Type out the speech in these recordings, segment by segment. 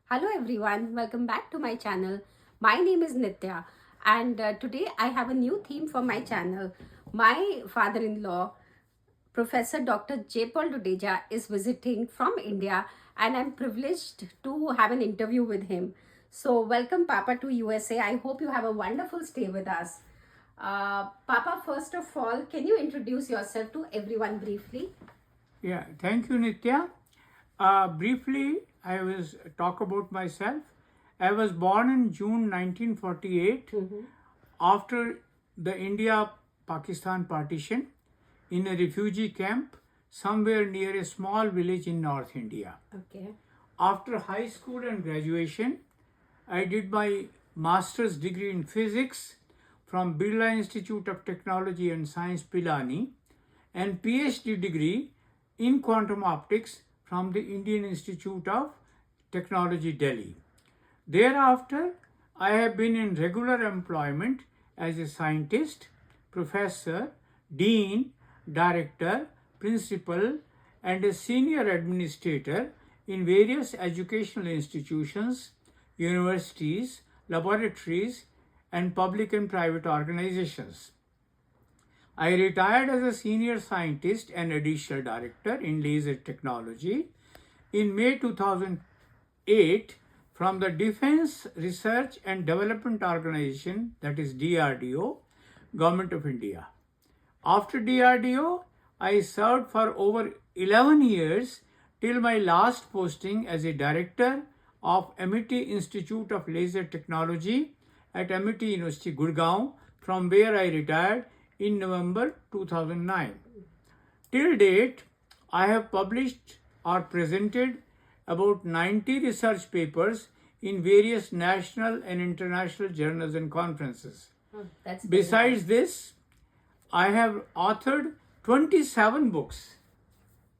Hello everyone, welcome back to my channel. My name is Nitya and today I have a new theme for my channel. My father-in-law, Professor Dr. Paul Dudeja is visiting from India and I'm privileged to have an interview with him. So welcome Papa to USA. I hope you have a wonderful stay with us. Papa, first of all, can you introduce yourself to everyone briefly? Yeah, thank you, Nitya. Briefly, I will talk about myself. I was born in June 1948 after the India-Pakistan partition in a refugee camp somewhere near a small village in North India. Okay. After high school and graduation, I did my master's degree in physics from Birla Institute of Technology and Science, Pilani, and PhD degree in quantum optics from the Indian Institute of Technology, Delhi. Thereafter, I have been in regular employment as a scientist, professor, dean, director, principal, and a senior administrator in various educational institutions, universities, laboratories, and public and private organizations. I retired as a senior scientist and additional director in laser technology in May 2008 from the Defense Research and Development Organization, that is DRDO, Government of India. After DRDO, I served for over 11 years till my last posting as a director of Amity Institute of Laser Technology at Amity University, Gurgaon, from where I retired in November 2009. Till date, I have published or presented about 90 research papers in various national and international journals and conferences. Besides this, I have authored 27 books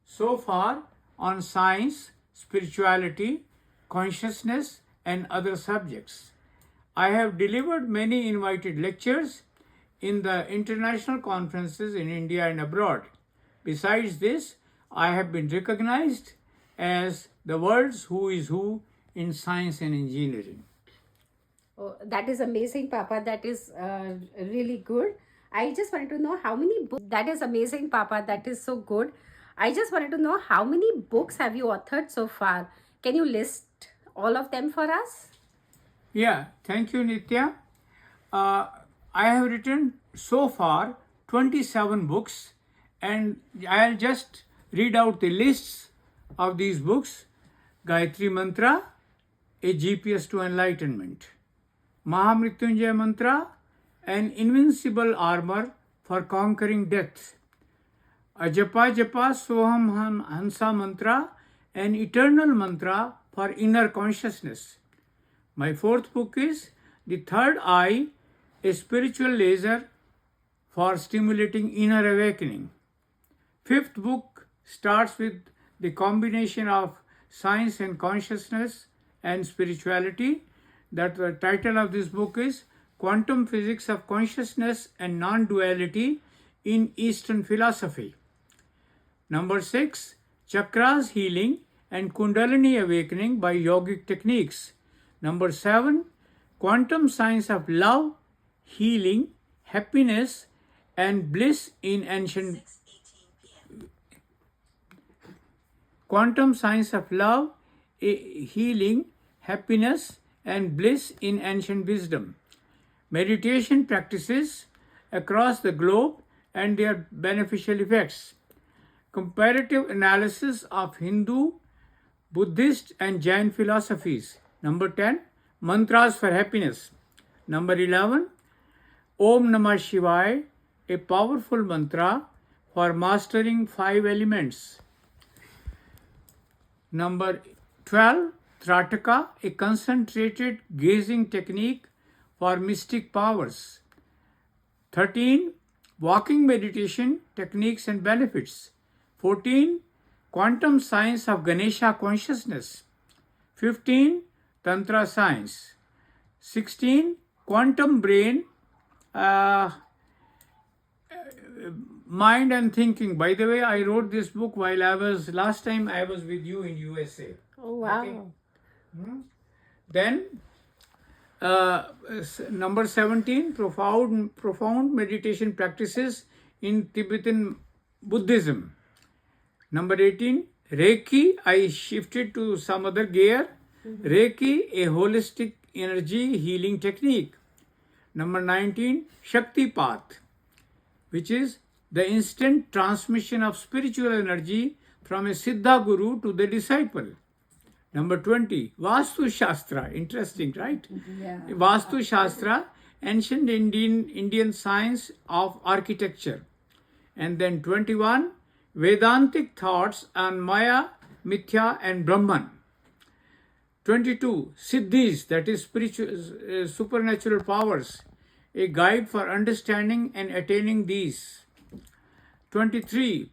so far on science, spirituality, consciousness, and other subjects. I have delivered many invited lectures in the international conferences in India and abroad. Besides this, I have been recognized as the world's who is who in science and engineering. Oh, that is amazing, Papa. That is really good. I just wanted to know how many books. That is amazing, Papa. That is so good. I just wanted to know how many books have you authored so far? Can you list all of them for us? Yeah, thank you, Nitya. I have written so far 27 books, and I'll just read out the lists of these books. Gayatri Mantra, A GPS to Enlightenment. Mahamrityunjaya Mantra, An Invincible Armor for Conquering Death. Ajapa Japa Soham Hansa Mantra, An Eternal Mantra for Inner Consciousness. My fourth book is The Third Eye, a spiritual laser for stimulating inner awakening. Fifth book starts with the combination of science and consciousness and spirituality. That the title of this book is Quantum Physics of Consciousness and Non-Duality in Eastern Philosophy. Number 6, Chakras Healing and Kundalini Awakening by Yogic Techniques. Number 7, Quantum Science of Love, Healing, Happiness, and Bliss in Ancient. Quantum Science of Love, Healing, Happiness, and Bliss in Ancient Wisdom. Meditation practices across the globe and their beneficial effects. Comparative analysis of Hindu, Buddhist, and Jain philosophies. Number 10, Mantras for Happiness. Number 11, Om Namah Shivaya, a powerful mantra for mastering 5 elements. Number 12, Trataka, a concentrated gazing technique for mystic powers. 13, Walking meditation techniques and benefits. 14, Quantum science of Ganesha consciousness. 15, Tantra science. 16, Quantum brain, mind and thinking. By the way, I wrote this book while last time I was with you in USA. Oh, wow. Okay. Then number 17, profound meditation practices in Tibetan Buddhism. Number 18, Reiki. I shifted to some other gear. Reiki, a holistic energy healing technique. Number 19, Shakti Path, which is the instant transmission of spiritual energy from a Siddha Guru to the disciple. Number 20, Vastu Shastra. Interesting, right? Yeah. Vastu Shastra, ancient Indian science of architecture. And then 21, Vedantic thoughts on Maya, Mithya, and Brahman. 22, Siddhis, that is spiritual, supernatural powers, a guide for understanding and attaining these. 23,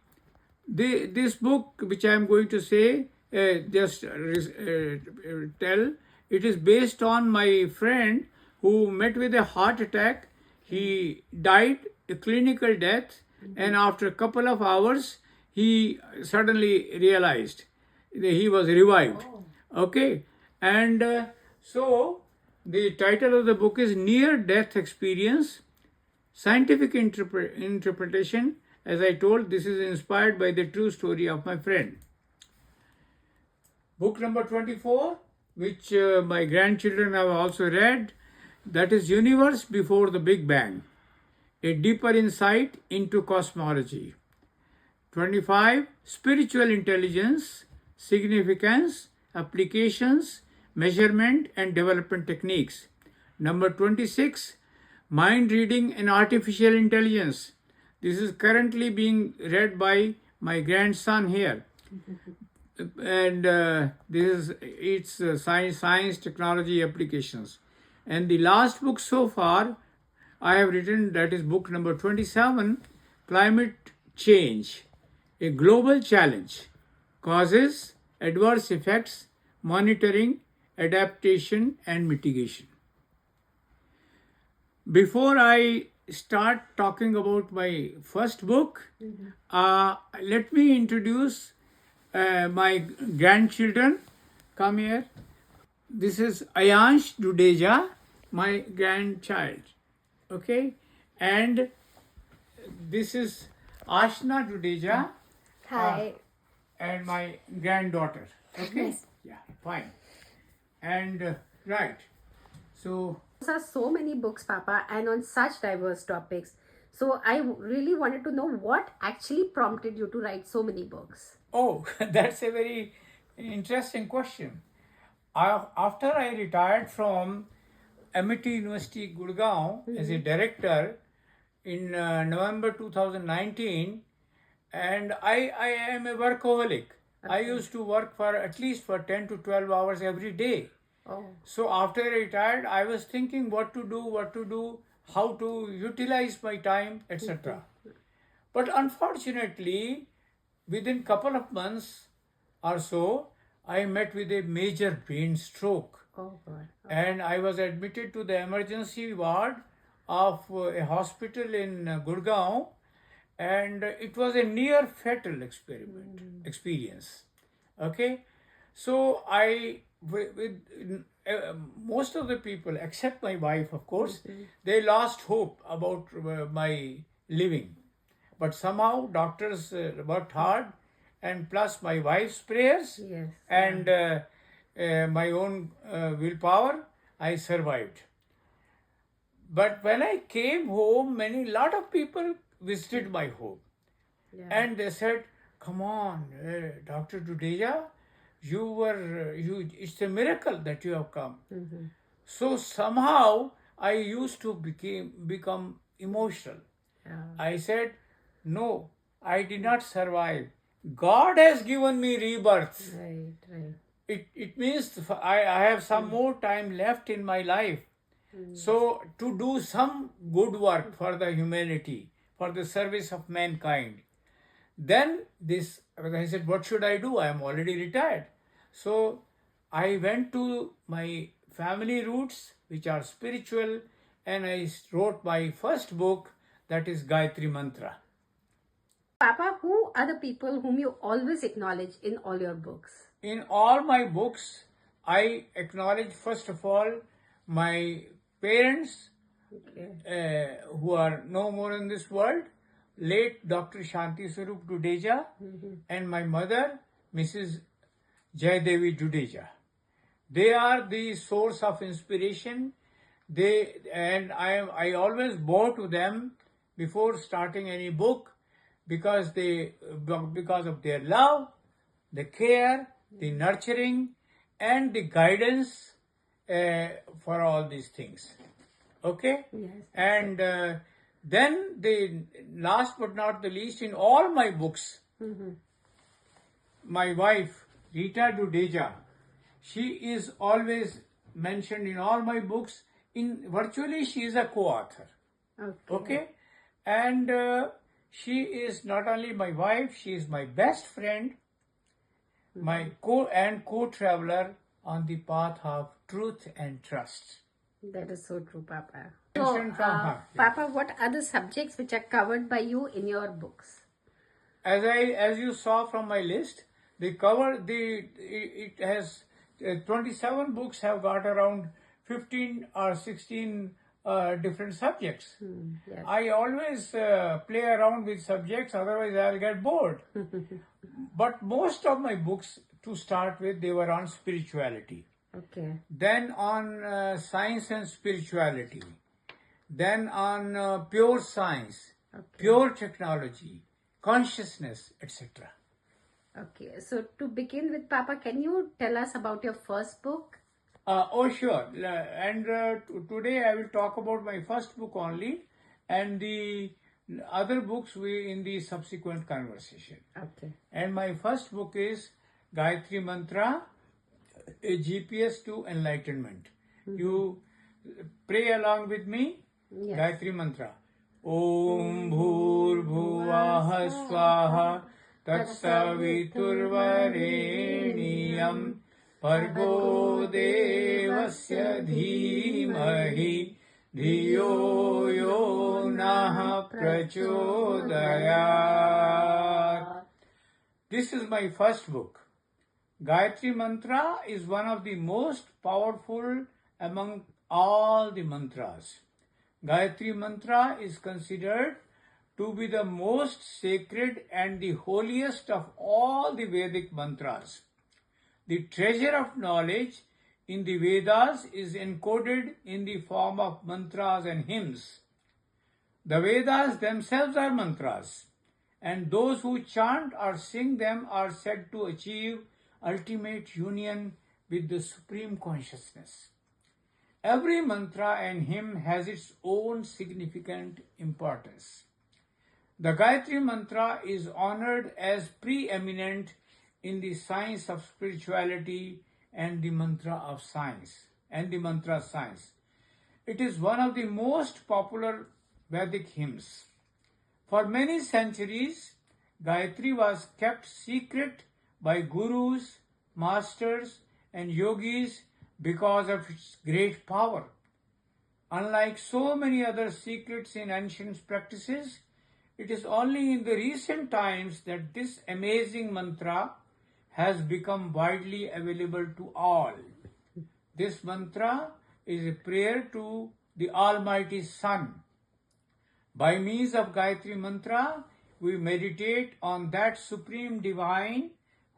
this book, which I am going to say, tell, it is based on my friend who met with a heart attack. He died a clinical death, and after a couple of hours, he suddenly realized that he was revived. Okay, and so the title of the book is Near Death Experience, Scientific Interpretation. As I told, this is inspired by the true story of my friend. Book number 24, which my grandchildren have also read, that is Universe Before the Big Bang, a deeper insight into cosmology. 25, Spiritual Intelligence, Significance, Applications, Measurement and Development Techniques. Number 26, Mind Reading and Artificial Intelligence. This is currently being read by my grandson here. And this is its science technology applications. And the last book so far I have written, that is book number 27, Climate Change, a Global Challenge, Causes, Adverse Effects, Monitoring, Adaptation and Mitigation. Before I start talking about my first book, let me introduce my grandchildren. Come here. This is Ayaansh Dudeja, my grandchild. Okay, and this is Aashna Dudeja. Hi. And my granddaughter. Okay. Yes. Yeah. Fine. And right. So There are so many books, Papa, and on such diverse topics. So I really wanted to know what actually prompted you to write so many books. oh, that's a very interesting question. After I retired from MIT University Gurgaon as a director in November 2019, and I am a workaholic. I used to work for at least for 10 to 12 hours every day. Oh. So after I retired, I was thinking what to do, how to utilize my time, etc. But unfortunately, within couple of months or so, I met with a major brain stroke. Oh God. And I was admitted to the emergency ward of a hospital in Gurgaon, and it was a near fatal experience. Okay, so with most of the people, except my wife, of course, they lost hope about my living. But somehow doctors worked hard, and plus my wife's prayers Yes. and my own willpower, I survived. But when I came home, lot of people visited my home. Yeah. And they said, "Come on, Dr. Dudeja, it's a miracle that you have come." So somehow I used to become emotional. Yeah. I said, "No, I did not survive. God has given me rebirth. Right. It means I have some more time left in my life. So to do some good work for the humanity, for the service of mankind." Then I said, "What should I do? I am already retired." So I went to my family roots, which are spiritual, and I wrote my first book, that is Gayatri Mantra. Papa, who are the people whom you always acknowledge in all your books? In all my books, I acknowledge first of all my parents who are no more in this world, late Dr. Shanti Swarup Dudeja, and my mother, Mrs. Jaydevi Dudeja. They are the source of inspiration. I always bow to them before starting any book because of their love, the care, the nurturing, and the guidance for all these things. Okay? Yes. And then the last but not the least, in all my books, my wife, Rita Dudeja, she is always mentioned in all my books. Virtually, she is a co-author. Okay? And she is not only my wife, she is my best friend, my co-traveler on the path of truth and trust. That is so true, Papa. Mentioned from her. Papa, what are the subjects which are covered by you in your books? As you saw from my list, it has 27 books have got around 15 or 16 different subjects. Yes. I always play around with subjects, otherwise I'll get bored. But most of my books, to start with, they were on spirituality. Okay. Then on science and spirituality. Then on pure science, pure technology, consciousness, etc. Okay. So to begin with, Papa, can you tell us about your first book? Oh, sure. And today I will talk about my first book only, and the other books in the subsequent conversation. Okay. And my first book is Gayatri Mantra, a GPS to Enlightenment. You pray along with me. Yes. Gayatri Mantra. Om Bhur Bhuvah Swaha Tatsaviturvareniyam Bhargo Devasya Dhimahi Dhiyo Yo Nah Prachodayat. This is my first book. Gayatri Mantra is one of the most powerful among all the mantras. Gayatri Mantra is considered to be the most sacred and the holiest of all the Vedic mantras. The treasure of knowledge in the Vedas is encoded in the form of mantras and hymns. The Vedas themselves are mantras, and those who chant or sing them are said to achieve ultimate union with the Supreme Consciousness. Every mantra and hymn has its own significant importance. The Gayatri Mantra is honored as preeminent in the science of spirituality and the mantra science. It is one of the most popular Vedic hymns. For many centuries, Gayatri was kept secret by gurus, masters, and yogis because of its great power. Unlike so many other secrets in ancient practices, it is only in the recent times that this amazing mantra has become widely available to all. This mantra is a prayer to the Almighty Sun. By means of Gayatri Mantra, we meditate on that Supreme Divine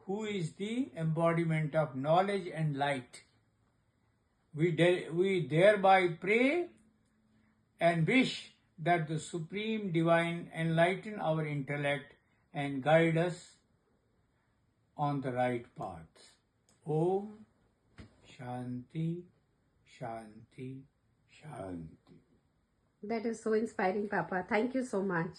who is the embodiment of knowledge and light. We thereby pray and wish that the Supreme Divine enlighten our intellect and guide us on the right path. Om Shanti, Shanti, Shanti. That is so inspiring, Papa. Thank you so much.